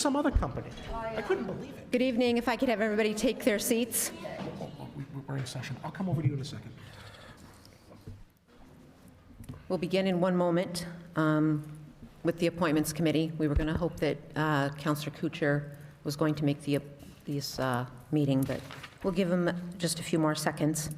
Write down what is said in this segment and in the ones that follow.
some other company. I couldn't believe it. Good evening. If I could have everybody take their seats. We're in session. I'll come over to you in a second. We'll begin in one moment with the Appointments Committee. We were going to hope that Councillor Kuchar was going to make this meeting, but we'll give him just a few more seconds.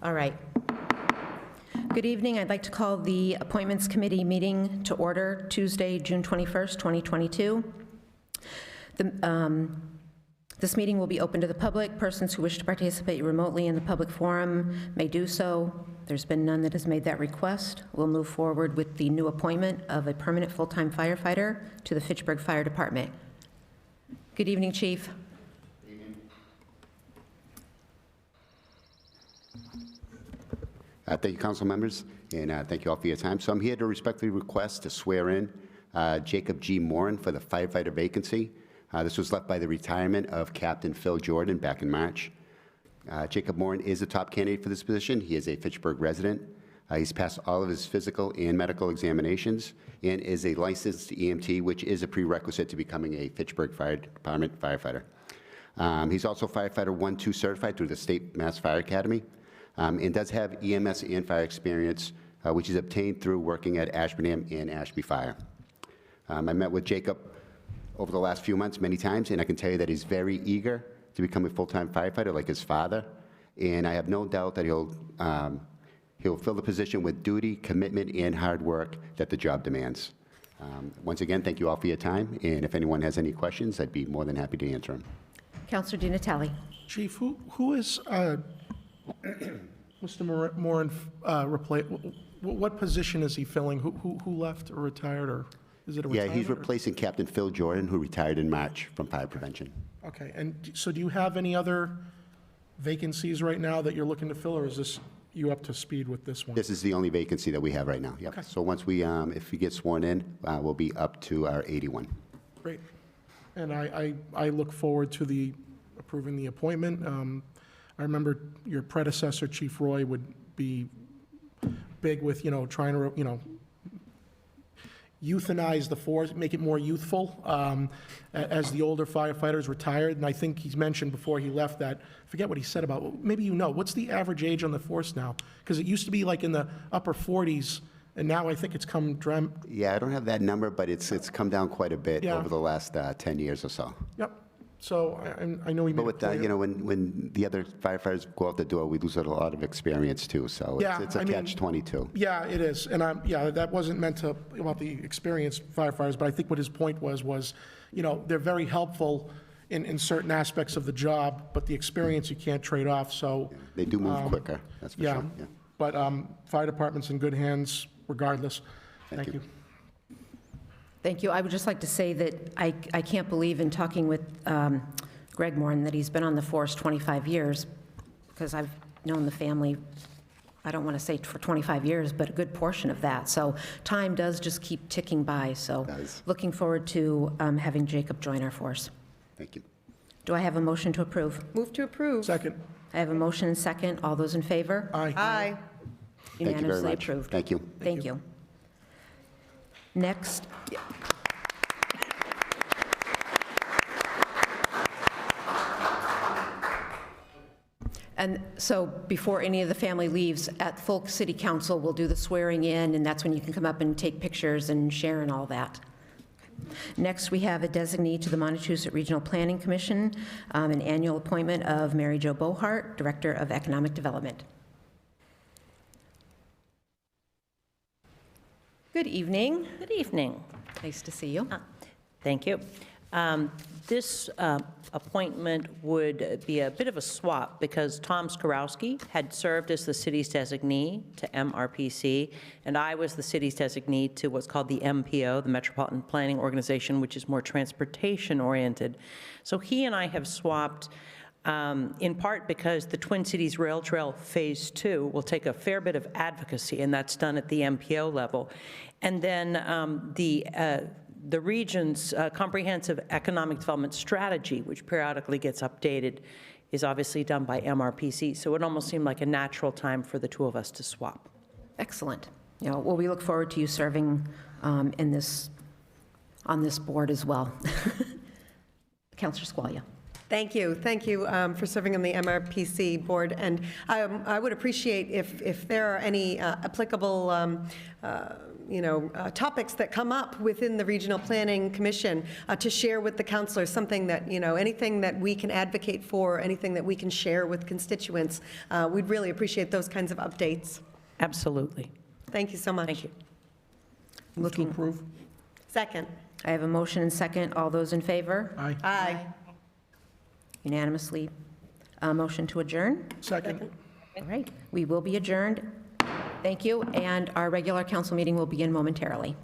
All right. Good evening. I'd like to call the Appointments Committee meeting to order Tuesday, June 21st, 2022. This meeting will be open to the public. Persons who wish to participate remotely in the public forum may do so. There's been none that has made that request. We'll move forward with the new appointment of a permanent full-time firefighter to the Fitchburg Fire Department. Good evening, Chief. Thank you, council members, and thank you all for your time. So I'm here to respectfully request to swear in Jacob G. Morin for the firefighter vacancy. This was left by the retirement of Captain Phil Jordan back in March. Jacob Morin is a top candidate for this position. He is a Fitchburg resident. He's passed all of his physical and medical examinations and is a licensed EMT, which is a prerequisite to becoming a Fitchburg Fire Department firefighter. He's also firefighter 1-2 certified through the State Mass Fire Academy. And does have EMS and fire experience, which is obtained through working at Ashburnham and Ashby Fire. I met with Jacob over the last few months many times, and I can tell you that he's very eager to become a full-time firefighter like his father, and I have no doubt that he'll fill the position with duty, commitment, and hard work that the job demands. Once again, thank you all for your time, and if anyone has any questions, I'd be more than happy to answer them. Councillor Di Natale. Chief, who is Mr. Morin what position is he filling? Who left or retired, or is it a retirement? Yeah, he's replacing Captain Phil Jordan, who retired in March from fire prevention. Okay, and so do you have any other vacancies right now that you're looking to fill, or is this you up to speed with this one? This is the only vacancy that we have right now. Yep. Okay. So once we, if he gets sworn in, we'll be up to our 81. Great, and I look forward to approving the appointment. I remember your predecessor, Chief Roy, would be big with, trying to, euthanize the force, make it more youthful as the older firefighters retired. And I think he's mentioned before he left that, I forget what he said about, maybe what's the average age on the force now? Because it used to be like in the upper 40s, and now I think it's come Yeah, I don't have that number, but it's come down quite a bit over the last 10 years or so. Yep. So I know he made But with that, when the other firefighters go out the door, we lose a lot of experience too. So it's a catch-22. Yeah, it is. And that wasn't meant to about the experienced firefighters, but I think what his point was, they're very helpful in certain aspects of the job, but the experience you can't trade off. So they do move quicker. That's for sure. Yeah. But fire department's in good hands regardless. Thank you. Thank you. I would just like to say that I can't believe in talking with Greg Morin that he's been on the force 25 years, because I've known the family, I don't want to say for 25 years, but a good portion of that. So time does just keep ticking by. So looking forward to having Jacob join our force. Thank you. Do I have a motion to approve? Move to approve. Second. I have a motion and second. All those in favor? Aye. Aye. Thank you very much. Approved. Thank you. Thank you. Next. And so before any of the family leaves, at full city council, we'll do the swearing in, and that's when you can come up and take pictures and share and all that. Next, we have a designee to the Montechusett Regional Planning Commission, an annual appointment of Mary Jo Bohart, Director of Economic Development. Good evening. Good evening. Nice to see you. Thank you. This appointment would be a bit of a swap because Tom Skorowski had served as the city's designee to MRPC, and I was the city's designee to what's called the MPO, the Metropolitan Planning Organization, which is more transportation-oriented. So he and I have swapped in part because the Twin Cities Rail Trail Phase 2 will take a fair bit of advocacy, and that's done at the MPO level. And then the region's comprehensive economic development strategy, which periodically gets updated, is obviously done by MRPC. So it almost seemed like a natural time for the two of us to swap. Excellent. You know, well, we look forward to you serving on this board as well. Counselor Squalia. Thank you. Thank you for serving on the MRPC board. And I would appreciate if there are any applicable topics that come up within the Regional Planning Commission to share with the councilors, something that, anything that we can advocate for, anything that we can share with constituents. We'd really appreciate those kinds of updates. Absolutely. Thank you so much. Thank you. Move to approve. Second. I have a motion and second. All those in favor? Aye. Aye. Unanimously. Motion to adjourn? Second. All right, we will be adjourned. Thank you, and our regular council meeting will begin momentarily.